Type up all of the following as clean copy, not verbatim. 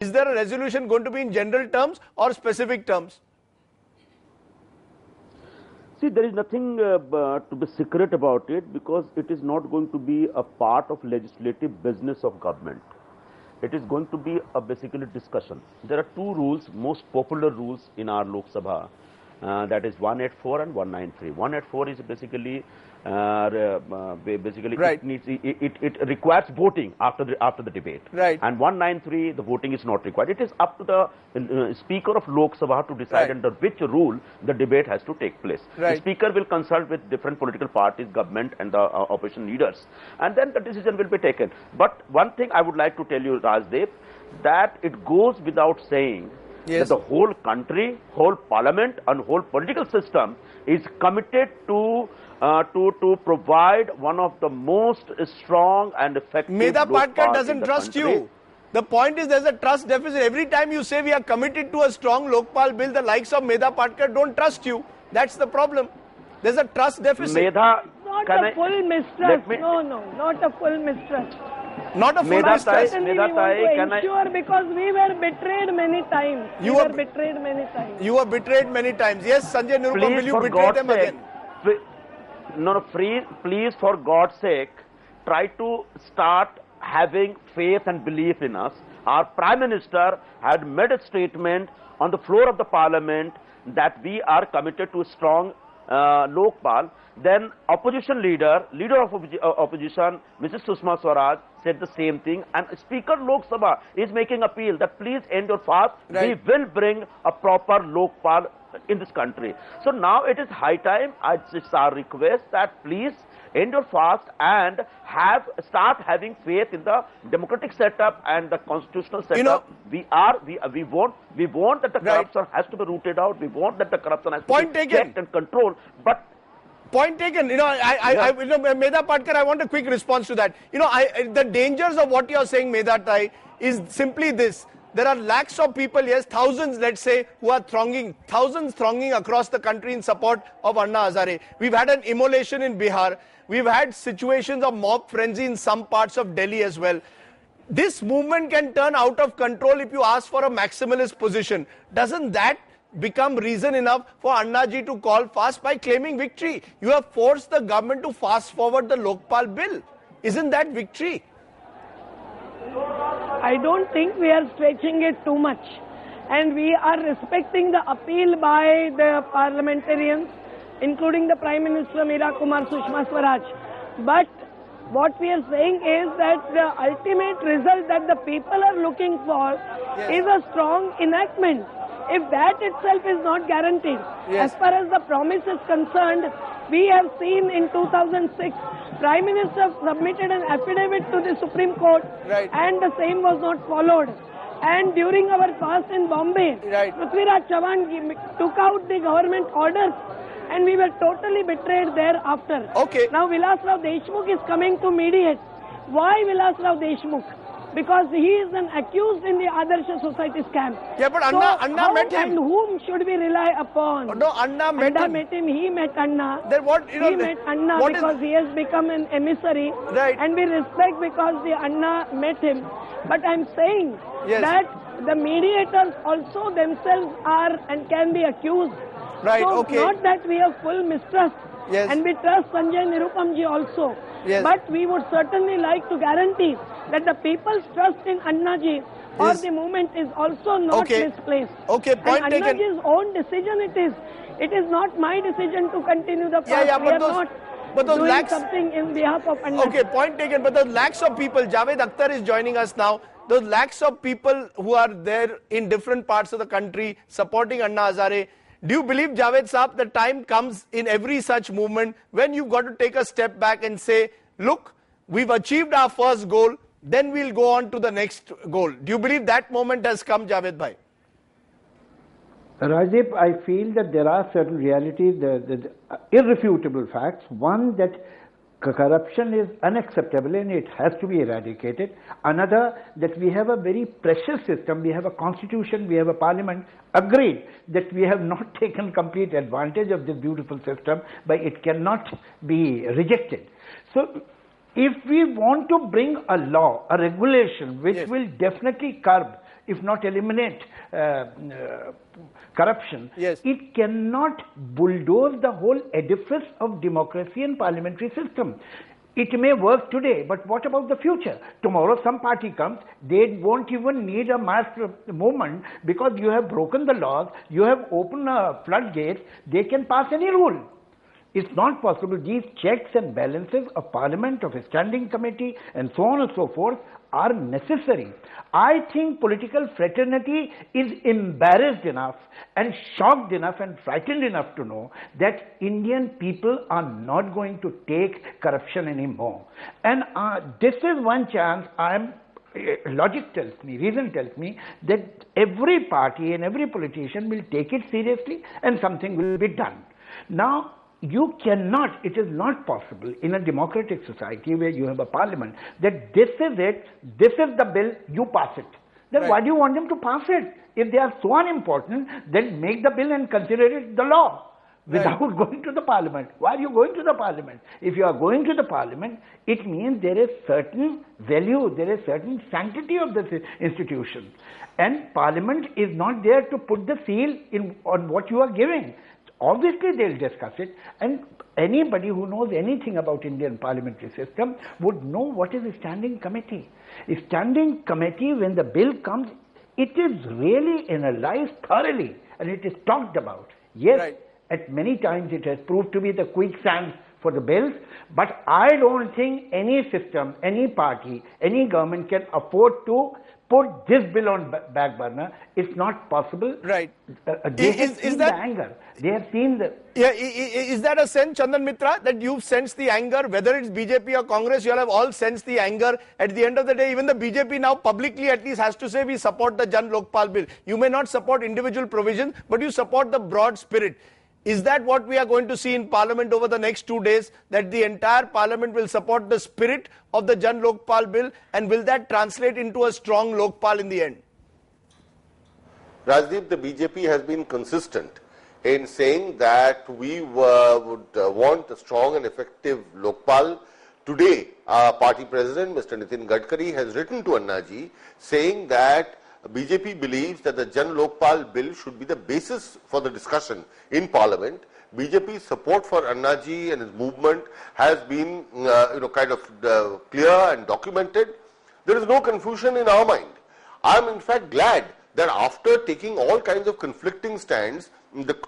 Is there a resolution going to be in general terms or specific terms? See, there is nothing to be secret about it, because it is not going to be a part of legislative business of government. It is going to be a basically discussion. There are two rules, most popular rules in our Lok Sabha, that is 184 and 193. 184 is basically right. it requires voting after the debate. Right. And 193, the voting is not required. It is up to the Speaker of Lok Sabha to decide right. under which rule the debate has to take place. Right. The Speaker will consult with different political parties, government and the opposition leaders, and then the decision will be taken. But one thing I would like to tell you, Rajdev, that it goes without saying yes. that the whole country, whole parliament and whole political system is committed to provide one of the most strong and effective. Medha Patkar doesn't trust country. you. The point is there's a trust deficit. Every time you say we are committed to a strong Lokpal bill, the likes of Medha Patkar don't trust you. That's the problem. There's a trust deficit. Medha, not a full mistrust. No, not a full mistrust. Not a full mistrust. Certainly we want to ensure, because we were betrayed many times. You were betrayed many times. You were betrayed many times. Yes, Sanjay Nirupam, will you betray them again? No, please, for God's sake, try to start having faith and belief in us. Our Prime Minister had made a statement on the floor of the Parliament that we are committed to a strong Lokpal. Then opposition leader of opposition, Mrs. Sushma Swaraj, said the same thing, and Speaker Lok Sabha is making appeal that please end your fast. Right. We will bring a proper Lokpal in this country. So now it is high time. It's our request that please end your fast and start having faith in the democratic setup and the constitutional setup. You know, we want that the corruption has to be rooted out. We want that the corruption has to be checked and controlled. But point taken. You know, Medha Patkar, I want a quick response to that. You know, the dangers of what you are saying, Medha Tai, is simply this. There are lakhs of people, yes, thousands, let's say, who are thronging across the country in support of Anna Hazare. We've had an immolation in Bihar. We've had situations of mob frenzy in some parts of Delhi as well. This movement can turn out of control if you ask for a maximalist position. Doesn't that become reason enough for Annaji to call fast by claiming victory? You have forced the government to fast forward the Lokpal bill. Isn't that victory? I don't think we are stretching it too much, and we are respecting the appeal by the parliamentarians, including the Prime Minister Meera Kumar Sushma Swaraj. But what we are saying is that the ultimate result that the people are looking for is a strong enactment. If that itself is not guaranteed, as far as the promise is concerned, we have seen in 2006, Prime Minister submitted an affidavit to the Supreme Court, and the same was not followed. And during our fast in Bombay, Prithviraj Chavan took out the government orders, and we were totally betrayed thereafter. Okay. Now Vilasrao Deshmukh is coming to mediate. Why Vilasrao Deshmukh? Because he is an accused in the Adarsha Society scam. Yeah, but Anna met him. And whom should we rely upon? No, Anna met him. He met Anna. Then what? He met Anna because he has become an emissary. Right. And we respect because the Anna met him. But I'm saying that the mediators also themselves are and can be accused. Right, so okay. Not that we have full mistrust. Yes. And we trust Sanjay Nirupam ji also. Yes. But we would certainly like to guarantee that the people's trust in Anna ji or the movement is also not misplaced. Okay, point and taken. Anna ji's own decision it is. It is not my decision to continue the path. We are not doing something in behalf of Anna. Okay, point taken. But those lakhs of people, Javed Akhtar is joining us now. Those lakhs of people who are there in different parts of the country supporting Anna Hazare. Do you believe, Javed Saab, the time comes in every such movement when you've got to take a step back and say, look, we've achieved our first goal, then we'll go on to the next goal. Do you believe that moment has come, Javed Bhai? Rajdeep, I feel that there are certain realities, the irrefutable facts. One, that corruption is unacceptable and it has to be eradicated. Another, that we have a very precious system, we have a constitution, we have a parliament. Agreed that we have not taken complete advantage of this beautiful system, but it cannot be rejected. So, if we want to bring a law, a regulation which will definitely curb if not eliminate corruption, Yes. it cannot bulldoze the whole edifice of democracy and parliamentary system. It may work today, but what about the future? Tomorrow some party comes, they won't even need a mass movement because you have broken the laws, you have opened a floodgate, they can pass any rule. It's not possible. These checks and balances of parliament, of a standing committee and so on and so forth are necessary. I think political fraternity is embarrassed enough and shocked enough and frightened enough to know that Indian people are not going to take corruption anymore. And this is one chance logic tells me, reason tells me that every party and every politician will take it seriously and something will be done. Now, you cannot, it is not possible in a democratic society where you have a parliament that this is it, this is the bill, you pass it. Then why do you want them to pass it? If they are so unimportant, then make the bill and consider it the law without going to the parliament. Why are you going to the parliament? If you are going to the parliament, it means there is certain value, there is certain sanctity of this institution. And parliament is not there to put the seal on what you are giving. Obviously, they'll discuss it, and anybody who knows anything about Indian parliamentary system would know what is a standing committee. A standing committee, when the bill comes, it is really analyzed thoroughly, and it is talked about. Yes, at many times it has proved to be the quicksand for the bills, but I don't think any system, any party, any government can afford to put this bill on back burner. It's not possible. Right. They have seen the anger. They have seen the... Yeah, is that a sense, Chandan Mitra, that you've sensed the anger, whether it's BJP or Congress, you all have all sensed the anger? At the end of the day, even the BJP now publicly at least has to say we support the Jan Lokpal bill. You may not support individual provisions, but you support the broad spirit. Is that what we are going to see in Parliament over the next 2 days, that the entire Parliament will support the spirit of the Jan Lokpal bill, and will that translate into a strong Lokpal in the end? Rajdeep, the BJP has been consistent in saying that we would want a strong and effective Lokpal. Today, our party president, Mr. Nitin Gadkari, has written to Annaji saying that BJP believes that the Jan Lokpal bill should be the basis for the discussion in Parliament. BJP's support for Annaji and his movement has been, kind of clear and documented. There is no confusion in our mind. I am in fact glad that after taking all kinds of conflicting stands,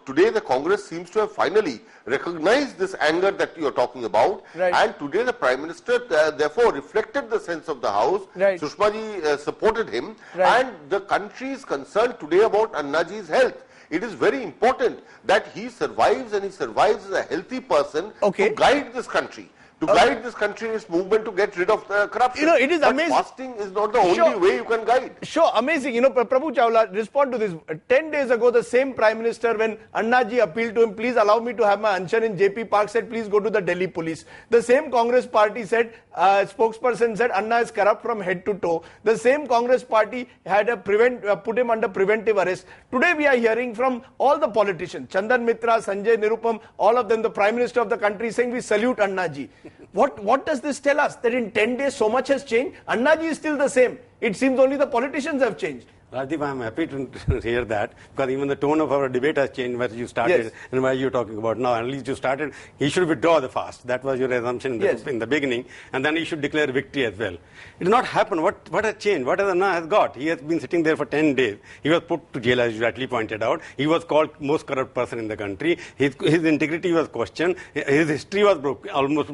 today the Congress seems to have finally recognized this anger that you are talking about, and today the Prime Minister therefore reflected the sense of the House. Sushma ji supported him, and the country is concerned today about Annaji's health. It is very important that he survives, and he survives as a healthy person to guide this country. To guide this country in its movement to get rid of the corruption. It is amazing. Fasting is not the only way you can guide. Sure, amazing. Prabhu Chawla, respond to this. 10 days ago, the same Prime Minister, when Annaji appealed to him, please allow me to have my anshan in JP Park, said, please go to the Delhi police. The same Congress party said, spokesperson said, Anna is corrupt from head to toe. The same Congress party had put him under preventive arrest. Today we are hearing from all the politicians, Chandan Mitra, Sanjay, Nirupam, all of them, the Prime Minister of the country saying, we salute Annaji. What does this tell us? That in 10 days so much has changed? Annaji is still the same. It seems only the politicians have changed. Rajdeep, I am happy to hear that, because even the tone of our debate has changed where you started and where you are talking about now. At least you started, he should withdraw the fast. That was your assumption in the beginning, and then he should declare victory as well. It did not happen. What has changed? What has Anna has got? He has been sitting there for 10 days. He was put to jail, as you rightly pointed out. He was called most corrupt person in the country. His integrity was questioned. His history was almost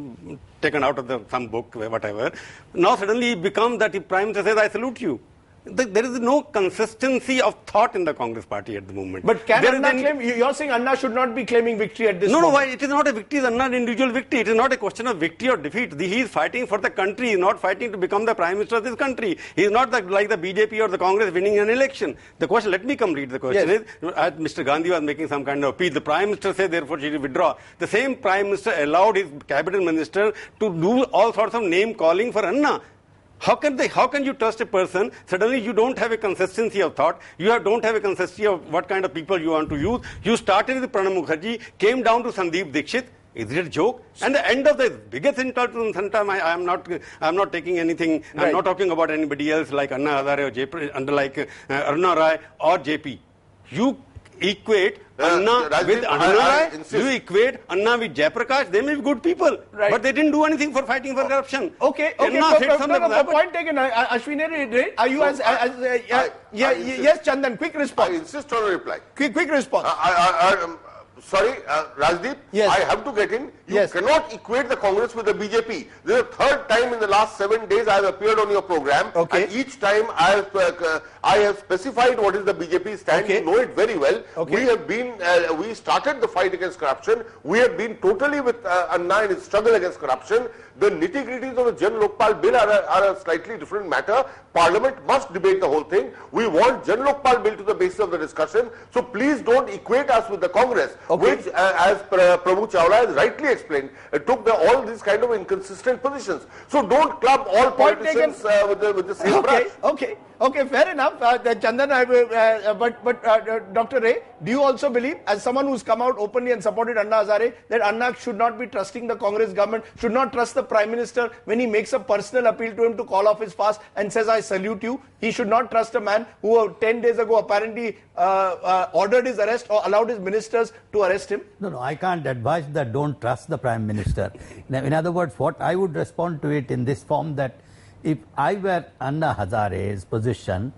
taken out of some book, whatever. Now suddenly he becomes that the Prime Minister says, I salute you. There is no consistency of thought in the Congress party at the moment. But can Anna claim, you're saying Anna should not be claiming victory at this moment? No, why? It is not a victory, it is not an individual victory. It is not a question of victory or defeat. He is fighting for the country. He is not fighting to become the Prime Minister of this country. He is not like the BJP or the Congress winning an election. The question, let me complete the question is, Mr. Gandhi was making some kind of appeal. The Prime Minister said, therefore, she will withdraw. The same Prime Minister allowed his cabinet minister to do all sorts of name calling for Anna. How can you trust a person? Suddenly you don't have a consistency of thought. You don't have a consistency of what kind of people you want to use. You started with Pranab Mukherjee, came down to Sandeep Dixit. Is it a joke? And the end of the biggest insult to Santam, I'm not taking anything. Right. I'm not talking about anybody else like Anna Hazare or JP, like Aruna Rai or JP. You equate Anna Rajdeep, with Aruna Rai, you equate Anna with Jayaprakash, they may be good people, right. but they didn't do anything for fighting for corruption. Okay, point taken. Ashwini, are you yes, Chandan, quick response. I insist on a reply. Quick response. Sorry, Rajdeep, yes. I have to get in. You yes. cannot equate the Congress with the BJP. This is the third time in the last 7 days I have appeared on your program. Okay. And each time I have specified what is the BJP stand. Okay. You know it very well. Okay. We have been, we started the fight against corruption. We have been totally with Anna in his struggle against corruption. The nitty-gritties of the Jan Lokpal bill are a slightly different matter. Parliament must debate the whole thing. We want Jan Lokpal bill to the basis of the discussion. So please don't equate us with the Congress, okay. which, as Prabhu Chawla has rightly explained, took all these kind of inconsistent positions. So don't club all politicians with the same brush. Okay, fair enough. Chandan, but Dr. Ray, do you also believe, as someone who's come out openly and supported Anna Hazare, that Anna should not be trusting the Congress government, should not trust the Prime Minister when he makes a personal appeal to him to call off his fast and says, I salute you? He should not trust a man who 10 days ago apparently ordered his arrest or allowed his ministers to arrest him? No, I can't advise that don't trust the Prime Minister. In other words, what I would respond to it in this form that if I were Anna Hazare's position,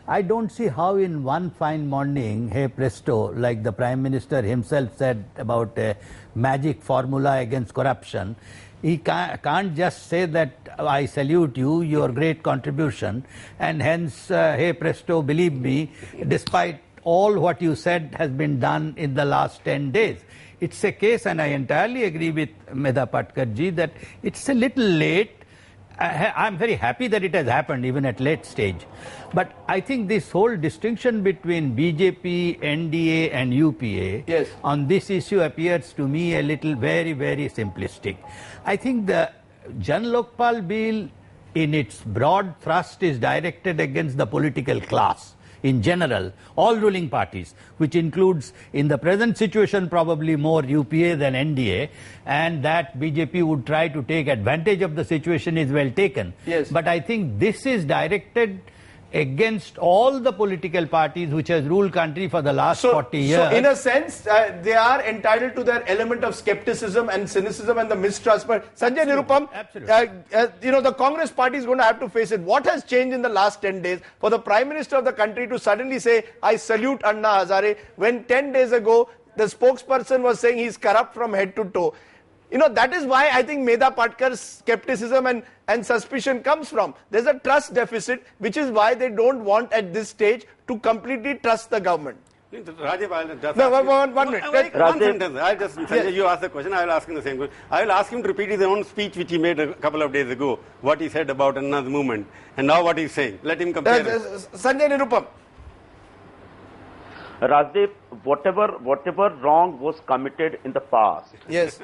I don't see how in one fine morning, hey presto, like the Prime Minister himself said about a magic formula against corruption, he can't just say that I salute you, your great contribution, and hence, hey presto, believe me, despite all what you said has been done in the last 10 days. It's a case, and I entirely agree with Medha Patkarji, that it's a little late. I'm very happy that it has happened even at late stage. But I think this whole distinction between BJP, NDA and UPA on this issue appears to me a little very, very simplistic. I think the Jan Lokpal bill in its broad thrust is directed against the political class in general, all ruling parties, which includes in the present situation probably more UPA than NDA, and that BJP would try to take advantage of the situation is well taken. Yes. But I think this is directed against all the political parties which has ruled country for the last 40 years. So in a sense, they are entitled to their element of skepticism and cynicism and the mistrust. But Sanjay Nirupam, the Congress party is going to have to face it. What has changed in the last 10 days for the Prime Minister of the country to suddenly say, I salute Anna Hazare, when 10 days ago the spokesperson was saying he's corrupt from head to toe? That is why I think Medha Patkar's skepticism and suspicion comes from. There's a trust deficit, which is why they don't want at this stage to completely trust the government. Rajiv, I'll just one minute. One sentence. Sanjay, you asked the question, I will ask him the same question. I will ask him to repeat his own speech which he made a couple of days ago, what he said about Anna's movement, and now what he's saying. Let him compare. Sanjay Nirupam. Rajdeep, whatever wrong was committed in the past, yes,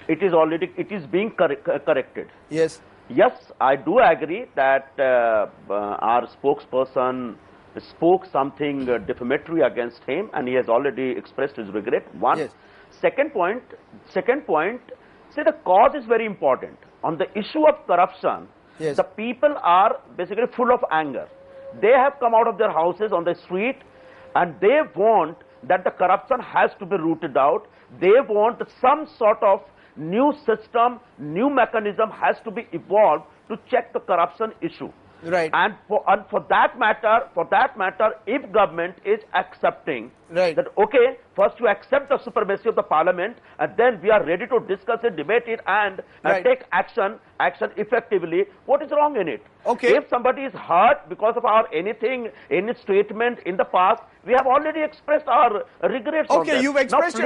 it is being corrected. Yes. Yes, I do agree that our spokesperson spoke something defamatory against him, and he has already expressed his regret. One. Yes. Second point, see, the cause is very important. On the issue of corruption, yes, the people are basically full of anger. They have come out of their houses on the street, and they want that the corruption has to be rooted out. They want some sort of new system, new mechanism has to be evolved to check the corruption issue. Right. And for that matter, if government is accepting that, okay, first you accept the supremacy of the parliament, and then we are ready to discuss it, debate it, and take action effectively, what is wrong in it? Okay. If somebody is hurt because of any statement in the past, we have already expressed our regrets on that. Okay, you've expressed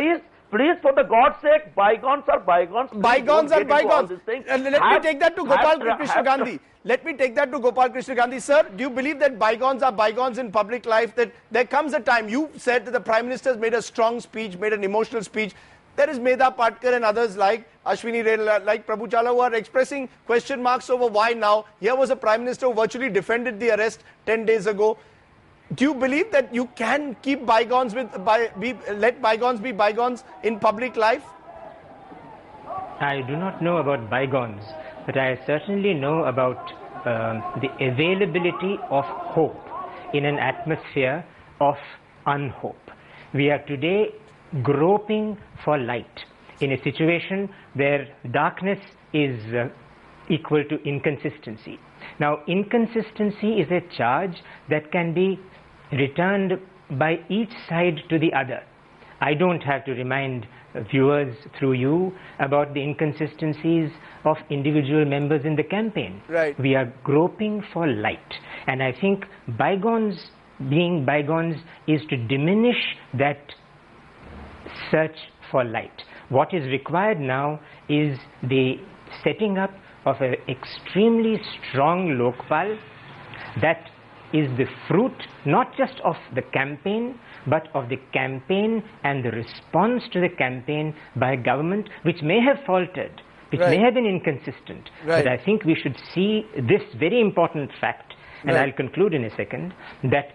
Please, for the God's sake, bygones are bygones. Bygones are bygones. Let me take that to Gopal Krishna Gandhi. Let me take that to Gopal Krishna Gandhi. Sir, do you believe that bygones are bygones in public life? That there comes a time, you said that the Prime Minister has made a strong speech, made an emotional speech. There is Medha Patkar and others like Ashwini Ray, like Prabhu Chawla, who are expressing question marks over why now. Here was a Prime Minister who virtually defended the arrest 10 days ago. Do you believe that you can keep bygones let bygones be bygones in public life? I do not know about bygones, but I certainly know about the availability of hope in an atmosphere of unhope. We are today groping for light in a situation where darkness is equal to inconsistency. Now, inconsistency is a charge that can be returned by each side to the other. I don't have to remind viewers through you about the inconsistencies of individual members in the campaign. Right. We are groping for light. And I think bygones being bygones is to diminish that search for light. What is required now is the setting up of an extremely strong Lokpal that is the fruit not just of the campaign, but of the campaign and the response to the campaign by government, which may have faltered, which may have been inconsistent. But I think we should see this very important fact, and I'll conclude in a second, that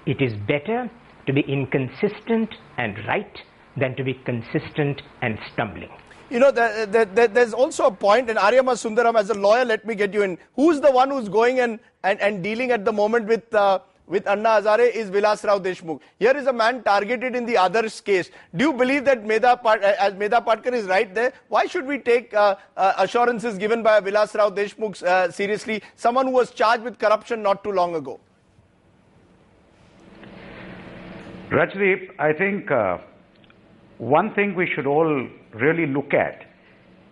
it is better to be inconsistent and right than to be consistent and stumbling. You know, there's also a point, and Aryama Sundaram, as a lawyer, let me get you in. Who's the one who's going and dealing at the moment with Anna Hazare is Vilas Rao Deshmukh. Here is a man targeted in the other's case. Do you believe that as Medha Patkar is right there? Why should we take assurances given by Vilas Rao Deshmukh seriously? Someone who was charged with corruption not too long ago. Rajdeep, I think one thing we should all really look at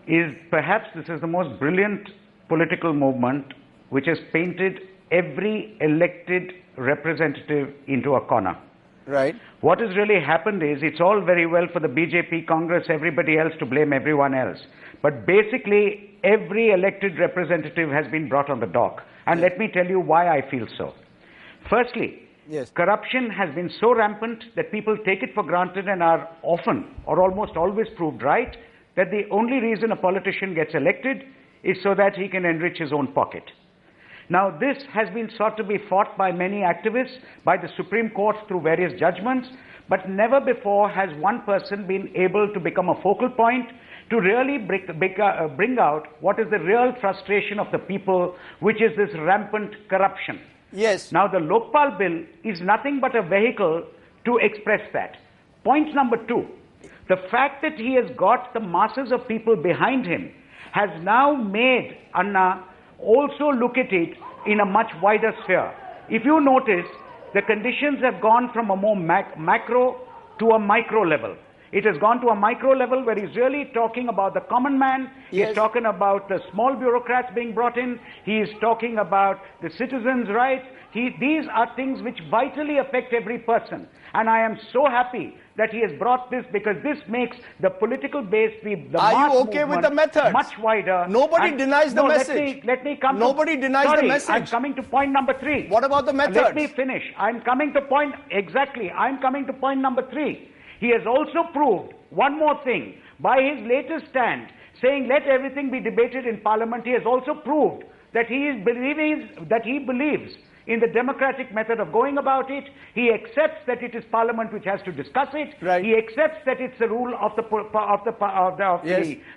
is perhaps this is the most brilliant political movement which has painted every elected representative into a corner. Right. What has really happened is it's all very well for the BJP, Congress, everybody else to blame everyone else. But basically, every elected representative has been brought on the dock. And let me tell you why I feel so. Firstly, corruption has been so rampant that people take it for granted and are often or almost always proved right that the only reason a politician gets elected is so that he can enrich his own pocket. Now, this has been sought to be fought by many activists, by the Supreme Court through various judgments, but never before has one person been able to become a focal point to really bring out what is the real frustration of the people, which is this rampant corruption. Yes. Now, the Lokpal bill is nothing but a vehicle to express that. Point number two, the fact that he has got the masses of people behind him has now made Anna also look at it in a much wider sphere. If you notice, the conditions have gone from a more macro to a micro level. It has gone to a micro level where he's really talking about the common man. He's talking about the small bureaucrats being brought in. He is talking about the citizens' rights. These are things which vitally affect every person. And I am so happy that he has brought this because this makes the political base, the Are you okay with the method? Much wider. Nobody denies the message. Let me come. Nobody denies the message. I'm coming to point number 3. What about the methods? Let me finish. I'm coming to point number 3. He has also proved one more thing. By his latest stand, saying let everything be debated in Parliament, he has also proved that he believes in the democratic method of going about it. He accepts that it is Parliament which has to discuss it. Right. He accepts that it's the rule of the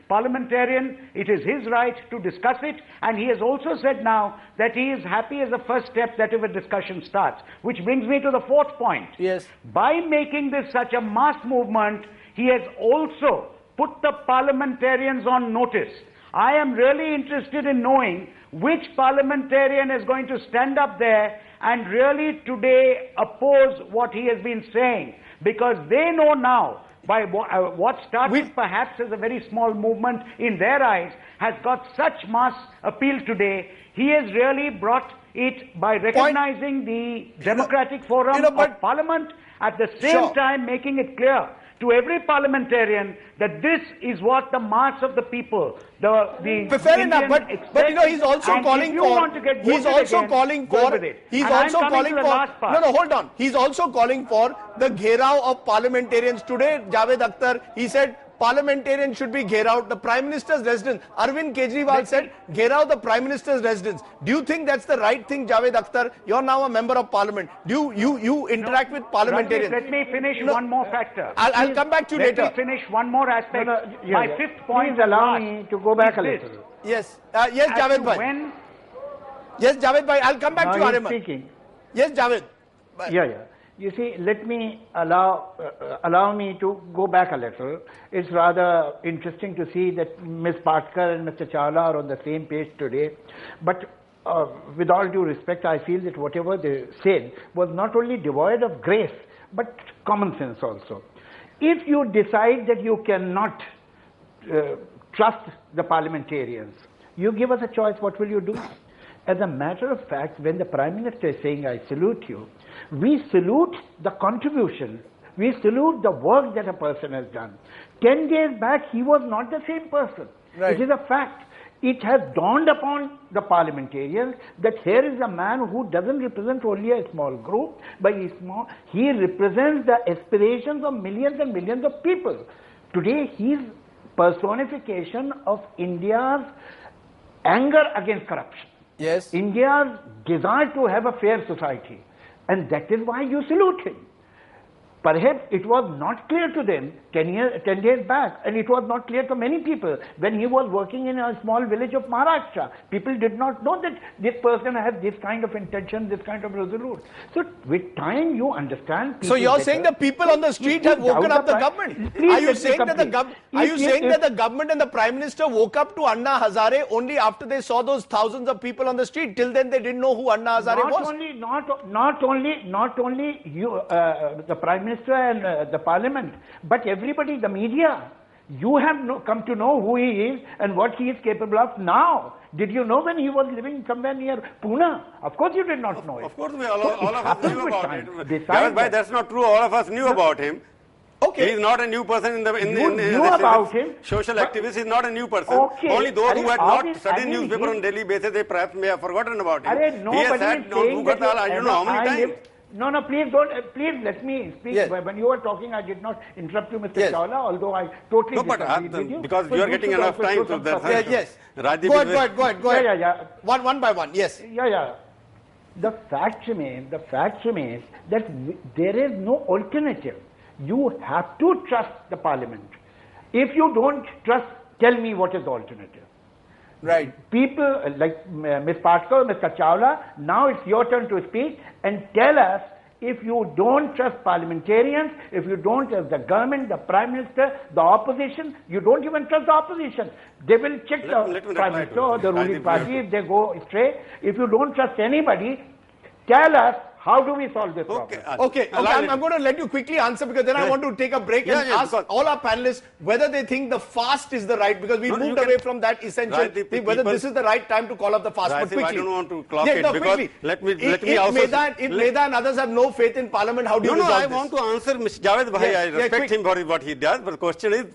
parliamentarian. It is his right to discuss it. And he has also said now that he is happy as a first step that if a discussion starts. Which brings me to the fourth point. Yes. By making this such a mass movement, he has also put the parliamentarians on notice. I am really interested in knowing which parliamentarian is going to stand up there and really today oppose what he has been saying, because they know now by what started perhaps as a very small movement in their eyes has got such mass appeal today. He has really brought it by recognizing the democratic forum of Parliament, at the same time making it clear to every parliamentarian that this is what the mass of the people, fair enough, but you know, he's also calling for. He's also calling for. He's also calling for. No, hold on. He's also calling for the gherao of parliamentarians today. Javed Akhtar, he said parliamentarians should be Gherao, the Prime Minister's residence. Arvind Kejriwal said, Gherao the Prime Minister's residence. Do you think that's the right thing, Javed Akhtar? You're now a member of parliament. Do you interact with parliamentarians? Let me finish one more factor. I'll come back to you later. Let me finish one more aspect. My fifth point. Please allow me to go back a little. Yes. Yes, Javed bhai. Yes, Javed bhai. I'll come back to you, Ariman. Speaking. Yes, Javed. Yeah. You see, let me allow me to go back a little. It's rather interesting to see that Ms. Patkar and Mr. Chawla are on the same page today. But with all due respect, I feel that whatever they said was not only devoid of grace, but common sense also. If you decide that you cannot trust the parliamentarians, you give us a choice, what will you do? As a matter of fact, when the Prime Minister is saying, I salute you, we salute the contribution, we salute the work that a person has done. 10 days back, he was not the same person. Right. It is a fact. It has dawned upon the parliamentarians that here is a man who doesn't represent only a small group, but he represents the aspirations of millions and millions of people. Today, he is personification of India's anger against corruption. Yes. India's desire to have a fair society. And that is why you salute him. Perhaps it was not clear to them 10 days back, and it was not clear to many people when he was working in a small village of Maharashtra. People did not know that this person has this kind of intention, this kind of resolute. So with time you understand. So you're saying the people on the street have woken up the government? Are you saying that the government and the Prime Minister woke up to Anna Hazare only after they saw those thousands of people on the street? Till then they didn't know who Anna Hazare was? Not only you, the Prime Minister and the Parliament, but everybody, the media. You have come to know who he is and what he is capable of now. Did you know when he was living somewhere near Pune? Of course you did not know it. Of course, all of us knew about it. That's not true. All of us knew about him. Okay. He is not a new person in the social activist. He is not a new person. Okay. Only those who had not studied newspaper on daily basis, they perhaps may have forgotten about him. He has had I don't know how many times. No, please don't. Please let me speak. Yes. When you were talking, I did not interrupt you, Mr. Chawla, although I totally disagree with you. Because you are getting enough time to that. Yes. Go ahead. Yeah. One by one. Yes. Yeah. The fact remains that there is no alternative. You have to trust the Parliament. If you don't trust, tell me what is the alternative. Right. People like Ms. Patkar, Mr. Chawla, now it's your turn to speak and tell us if you don't trust parliamentarians, if you don't trust the government, the Prime Minister, the opposition, you don't even trust the opposition. They will check the Prime Minister or the ruling party if they go astray. If you don't trust anybody, tell us how do we solve this problem? Okay. I'm going to let you quickly answer because then I want to take a break and ask all our panelists whether they think the fast is the right, because we moved away from that essential thing, whether this is the right time to call up the fast. But quickly. I don't want to clock it because let me also... If Meda and others have no faith in Parliament, how do you resolve this? I want to answer Mr. Javed Bhai. I respect him for what he does, but the question is,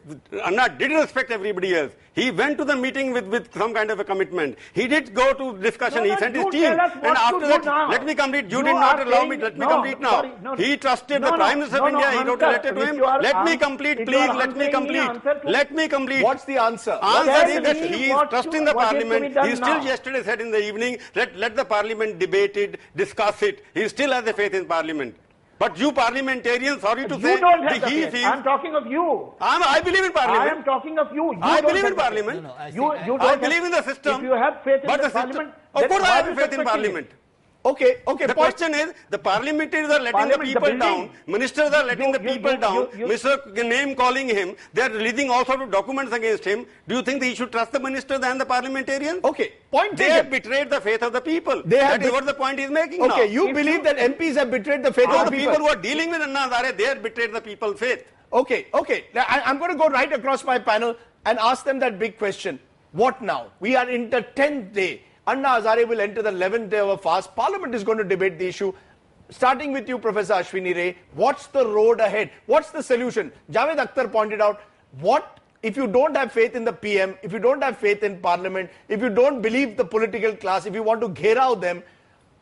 Anna did respect everybody else. He went to the meeting with some kind of a commitment. He did go to discussion. He sent his team. And after that, let me complete. You did not allow me. Let me complete now. He trusted the Prime Minister of India. He wrote a letter to him. Let me complete, please. Let me complete. Let me complete. What's the answer? Answer is that he is trusting the Parliament. He still yesterday said in the evening, let the Parliament debate it, discuss it. He still has a faith in Parliament. But you parliamentarians, sorry to say, I'm talking of you. I believe in Parliament. I am talking of you. I believe in Parliament. I believe in the system. If you have faith in the Parliament, of course I have faith in Parliament. Okay. The question is, the parliamentarians are letting the people down, ministers are letting the people down, Mr. Name calling him, they are releasing all sorts of documents against him. Do you think that he should trust the ministers and the parliamentarians? Okay, point taken. They have betrayed the faith of the people. That is what the point is making now. Okay, you believe that MPs have betrayed the faith of the people? The people who are dealing with Anna Hazare, they have betrayed the people's faith. Okay. Now, I'm going to go right across my panel and ask them that big question. What now? We are in the 10th day. Anna Hazare will enter the 11th day of a fast. Parliament is going to debate the issue. Starting with you, Professor Ashwini Ray, what's the road ahead? What's the solution? Javed Akhtar pointed out, what if you don't have faith in the PM, if you don't have faith in Parliament, if you don't believe the political class, if you want to gherao them,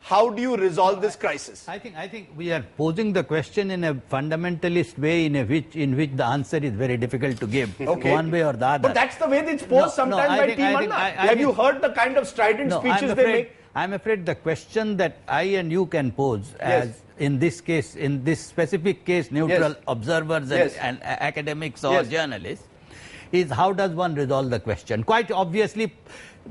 how do you resolve this crisis? I think we are posing the question in a fundamentalist way in which the answer is very difficult to give, one way or the other. But that's the way it's posed sometimes by Team Anna. Have you heard the kind of strident speeches they make? I'm afraid the question that I and you can pose as in this case, in this specific case, neutral observers and academics or journalists, is how does one resolve the question? Quite obviously,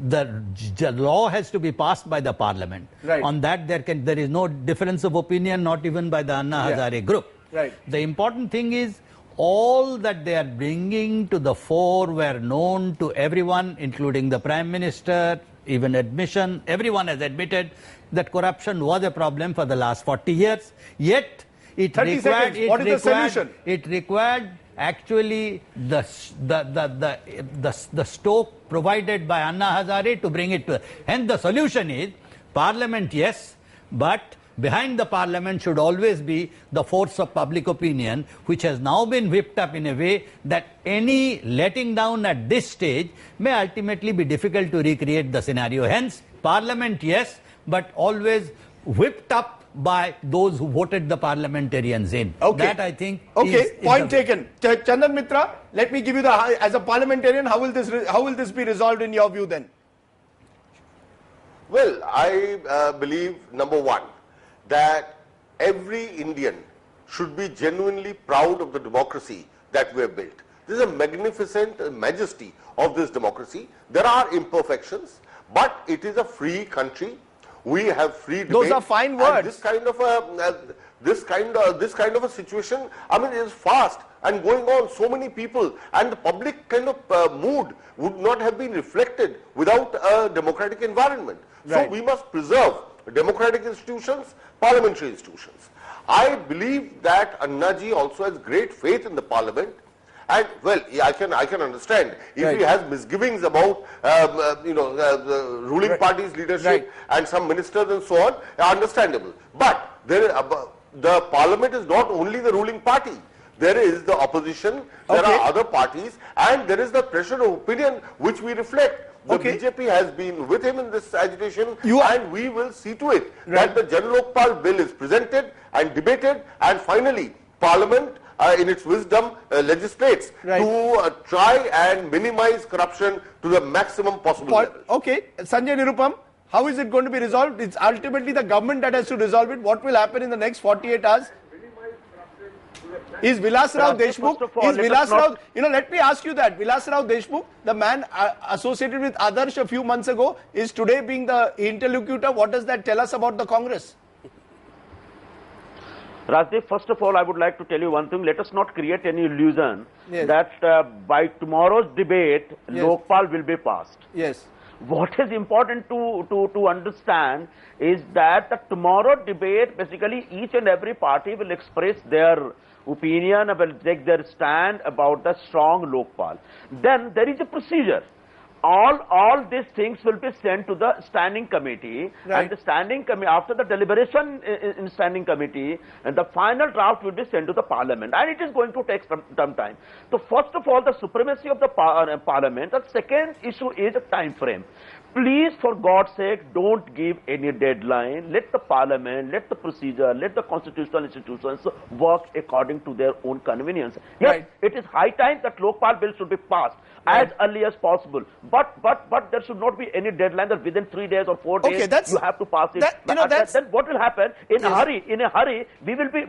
the law has to be passed by the parliament. Right. On that, there is no difference of opinion, not even by the Anna Hazare group. Right. The important thing is all that they are bringing to the fore were known to everyone, including the Prime Minister, even admission. Everyone has admitted that corruption was a problem for the last 40 years. Yet, it required. What is the solution? It required actually the stoke provided by Anna Hazare to bring it to. Hence, the solution is Parliament, yes, but behind the Parliament should always be the force of public opinion, which has now been whipped up in a way that any letting down at this stage may ultimately be difficult to recreate the scenario. Hence, Parliament, yes, but always whipped up by those who voted the parliamentarians in. That I think. Point taken. Chandan Mitra, let me give you as a parliamentarian, how will this be resolved in your view then? Well, I believe, number one, that every Indian should be genuinely proud of the democracy that we have built. This is a magnificent majesty of this democracy. There are imperfections, but it is a free country. We have free debate. Those are fine words. And this kind of a situation, I mean, is fast and going on. So many people and the public kind of mood would not have been reflected without a democratic environment. Right. So we must preserve democratic institutions, parliamentary institutions. I believe that Annaji also has great faith in the parliament. And well, I can understand if he has misgivings about the ruling party's leadership and some ministers and so on, understandable. But the parliament is not only the ruling party. There is the opposition, there are other parties, and there is the pressure of opinion which we reflect. The BJP has been with him in this agitation, and we will see to it that the Lokpal bill is presented and debated, and finally Parliament in its wisdom legislates to try and minimize corruption to the maximum possible level. Sanjay, Nirupam, how is it going to be resolved? It's ultimately the government that has to resolve it. What will happen in the next 48 hours? Is Vilas Rao Deshmukh, let me ask you that. Vilas Rao Deshmukh, the man associated with Adarsh a few months ago, is today being the interlocutor. What does that tell us about the Congress? Rajdeep, first of all, I would like to tell you one thing. Let us not create any illusion that by tomorrow's debate, Lokpal will be passed. Yes. What is important to understand is that the tomorrow debate, basically each and every party will express their opinion, will take their stand about the strong Lokpal. Then there is a procedure. All these things will be sent to the standing committee, and the standing committee, after the deliberation in standing committee, and the final draft will be sent to the parliament, and it is going to take some time. So first of all, the supremacy of the parliament. The second issue is a time frame. Please, for God's sake, don't give any deadline. Let the parliament, let the procedure, let the constitutional institutions work according to their own convenience. Yes, it is high time that Lokpal bill should be passed as early as possible. But there should not be any deadline that within 3 days or 4 days you have to pass it. Then what will happen? In a hurry, we will be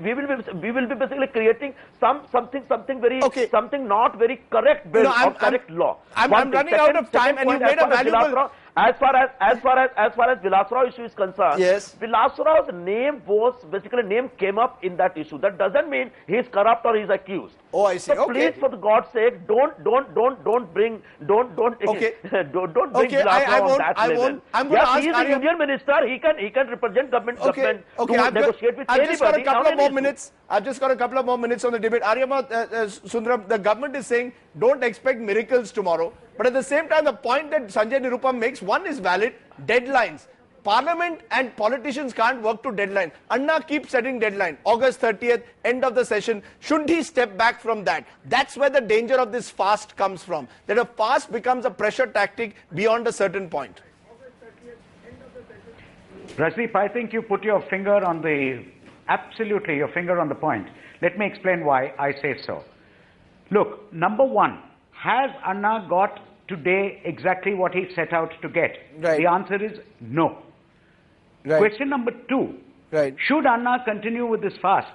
basically creating something very something not very correct bill or correct law. I'm running out of time, and you made a valuable. As far as Vilas Rao issue is concerned, Vilas Rao's name came up in that issue. That doesn't mean he is corrupt or he is accused. Oh, I see. So please, for God's sake, don't bring Vilas Rao on that level. Yes, he is a union minister. He can represent government to negotiate with anybody. I've just got a couple of more minutes on the debate. Aryama Sundaram, the government is saying don't expect miracles tomorrow. But at the same time, the point that Sanjay Nirupam makes, one is valid, deadlines. Parliament and politicians can't work to deadline. Anna keeps setting deadline. August 30th, end of the session. Shouldn't he step back from that? That's where the danger of this fast comes from. That a fast becomes a pressure tactic beyond a certain point. Rajdeep, I think you put your finger on the, absolutely your finger on the point. Let me explain why I say so. Look, number one, has Anna got today exactly what he set out to get? Right. The answer is no. Right. Question number two, Right. should Anna continue with this fast?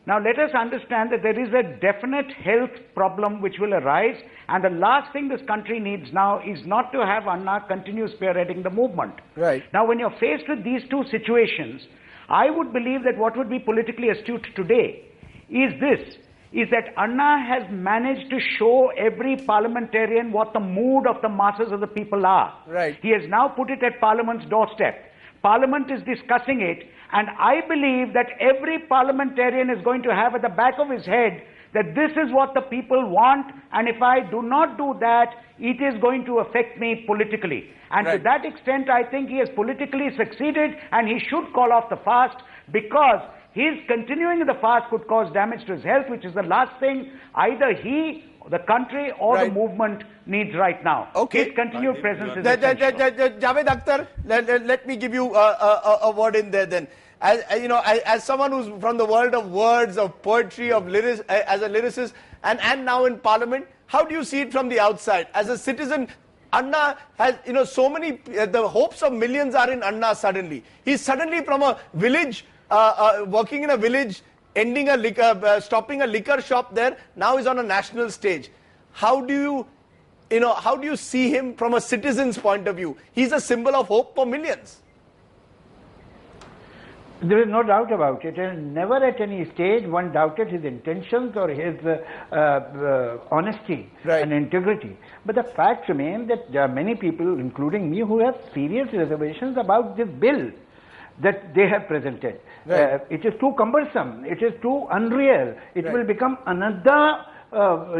Now let us understand that there is a definite health problem which will arise, and the last thing this country needs now is not to have Anna continue spearheading the movement. Right. Now when you're faced with these two situations, I would believe that what would be politically astute today is this, is that Anna has managed to show every parliamentarian what the mood of the masses of the people are. Right. He has now put it at Parliament's doorstep. Parliament is discussing it, and I believe that every parliamentarian is going to have at the back of his head that this is what the people want, and if I do not do that, it is going to affect me politically. And Right. to that extent, I think he has politically succeeded, and he should call off the fast, because his continuing the fast could cause damage to his health, which is the last thing either he, the country, or Right. the movement needs right now. Okay. His continued presence is essential. Javed Akhtar, let me give you a word in there then. As someone who's from the world of words, of poetry, of as a lyricist, and now in Parliament, how do you see it from the outside? As a citizen, Anna has, so many, the hopes of millions are in Anna suddenly. He's suddenly from a village, working in a village, ending a liquor, stopping a liquor shop there, now he's on a national stage. How do you see him from a citizen's point of view? He's a symbol of hope for millions. There is no doubt about it, and never at any stage one doubted his intentions or his honesty Right. and integrity. But the fact remains that there are many people, including me, who have serious reservations about this bill that they have presented. Right. It is too cumbersome, it is too unreal, it Right. will become another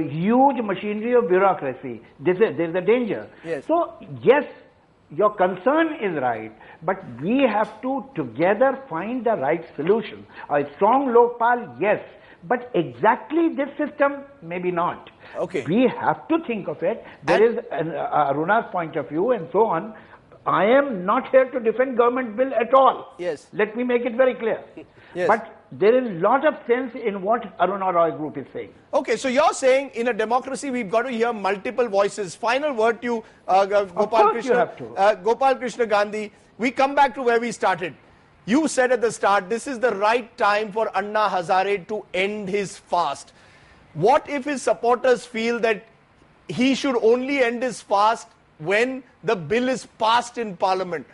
huge machinery of bureaucracy. There is a danger. Yes. So, yes, your concern is right, but we have to together find the right solution. A strong Lokpal, yes, but exactly this system, maybe not. Okay. We have to think of it. There is Aruna's point of view and so on. I am not here to defend government bill at all. Yes. Let me make it very clear. Yes. But there is a lot of sense in what Aruna Roy group is saying. Okay, so you're saying in a democracy we've got to hear multiple voices. Final word to you, Gopal course Krishna. you have to. Gopal Krishna Gandhi. We come back to where we started. You said at the start, this is the right time for Anna Hazare to end his fast. What if his supporters feel that he should only end his fast when the bill is passed in Parliament?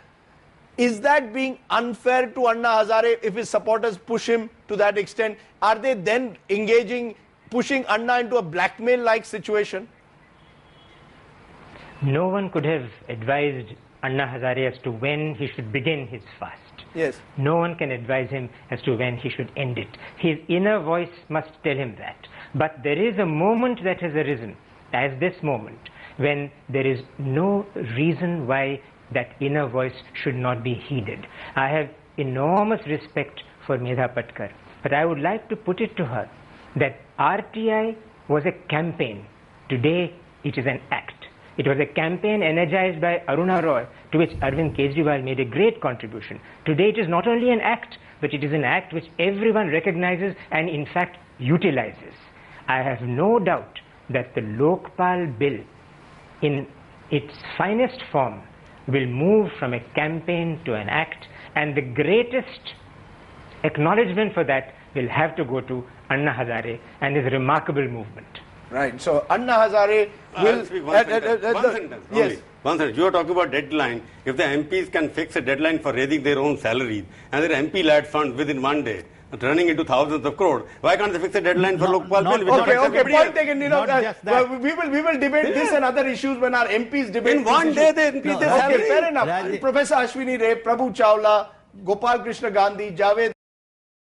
Is that being unfair to Anna Hazare if his supporters push him to that extent? Are they then pushing Anna into a blackmail-like situation? No one could have advised Anna Hazare as to when he should begin his fast. Yes. No one can advise him as to when he should end it. His inner voice must tell him that. But there is a moment that has arisen, as this moment, when there is no reason why that inner voice should not be heeded. I have enormous respect for Medha Patkar, but I would like to put it to her that RTI was a campaign. Today it is an act. It was a campaign energized by Aruna Roy, to which Arvind Kejriwal made a great contribution. Today it is not only an act, but it is an act which everyone recognizes and in fact utilizes. I have no doubt that the Lokpal bill in its finest form will move from a campaign to an act, and the greatest acknowledgement for that will have to go to Anna Hazare and his remarkable movement. Right. So Anna Hazare will. Speak one sentence. Yes. One sentence. You are talking about deadline. If the MPs can fix a deadline for raising their own salaries and their MP-led funds within 1 day, running into thousands of crores, why can't they fix a deadline for Lokpal bill? Okay. Point taken. Not just that. We will debate this and other issues when our MPs debate. In 1 day they increase their salary. Okay, fair enough. Rajesh. Professor Ashwini Ray, Prabhu Chawla, Gopal Krishna Gandhi, Javed